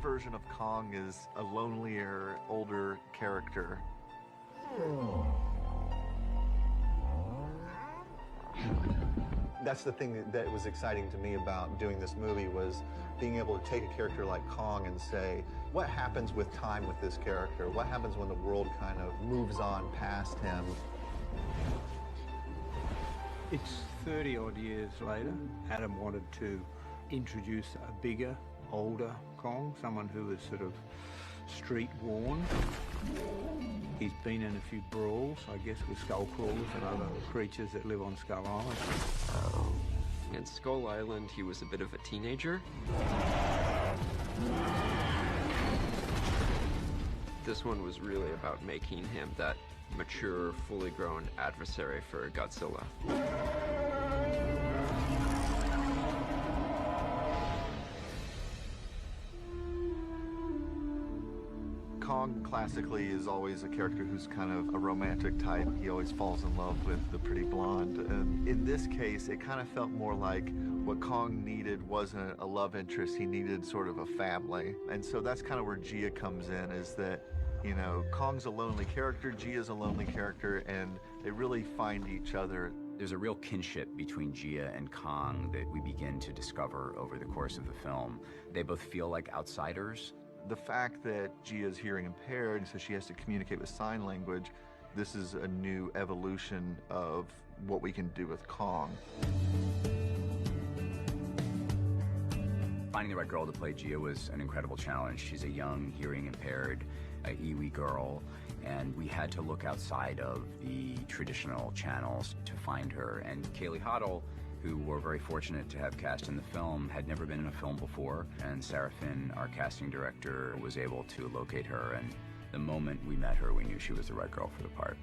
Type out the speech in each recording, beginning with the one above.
version of Kong is a lonelier, older character. That's the thing that was exciting to me about doing this movie, was being able to take a character like Kong and say, what happens with time with this character? What happens when the world kind of moves on past him? It's 30-odd years later. Adam wanted to introduce a bigger, older Kong, someone who was sort of street-worn. He's been in a few brawls, I guess, with skull crawlers and other creatures that live on Skull Island. In Skull Island, he was a bit of a teenager. This one was really about making him that mature, fully grown adversary for Godzilla. Kong classically is always a character who's kind of a romantic type. He always falls in love with the pretty blonde. And in this case, it kind of felt more like what Kong needed wasn't a love interest. He needed sort of a family. And so that's kind of where Gia comes in, is that, you know, Kong's a lonely character, Gia's a lonely character, and they really find each other. There's a real kinship between Gia and Kong that we begin to discover over the course of the film. They both feel like outsiders. The fact that Gia's hearing impaired, so she has to communicate with sign language, this is a new evolution of what we can do with Kong. Finding the right girl to play Gia was an incredible challenge. She's a young, hearing-impaired Iwi girl, and we had to look outside of the traditional channels to find her. And Kaylee Hoddle, who we're very fortunate to have cast in the film, had never been in a film before, and Sarah Finn, our casting director, was able to locate her, and the moment we met her, we knew she was the right girl for the part.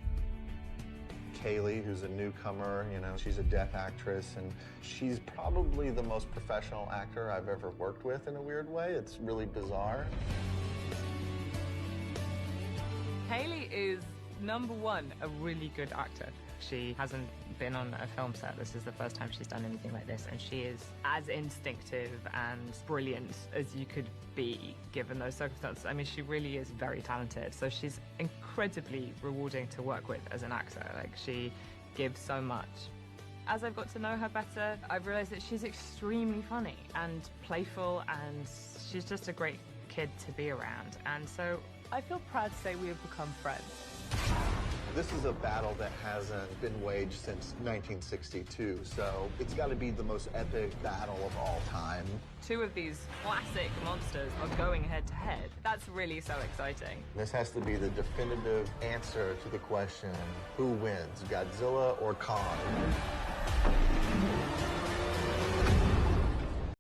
Kaylee, who's a newcomer, you know, she's a deaf actress, and she's probably the most professional actor I've ever worked with in a weird way. It's really bizarre. Kaylee is, number one, a really good actor. She hasn't been on a film set. This is the first time she's done anything like this, and she is as instinctive and brilliant as you could be given those circumstances. I mean, she really is very talented, so she's incredibly rewarding to work with as an actor. Like, she gives so much. As I've got to know her better, I've realized that she's extremely funny and playful, and she's just a great kid to be around. And so I feel proud to say we have become friends. This is a battle that hasn't been waged since 1962, so it's got to be the most epic battle of all time. Two of these classic monsters are going head to head. That's really so exciting. This has to be the definitive answer to the question, who wins, Godzilla or Kong?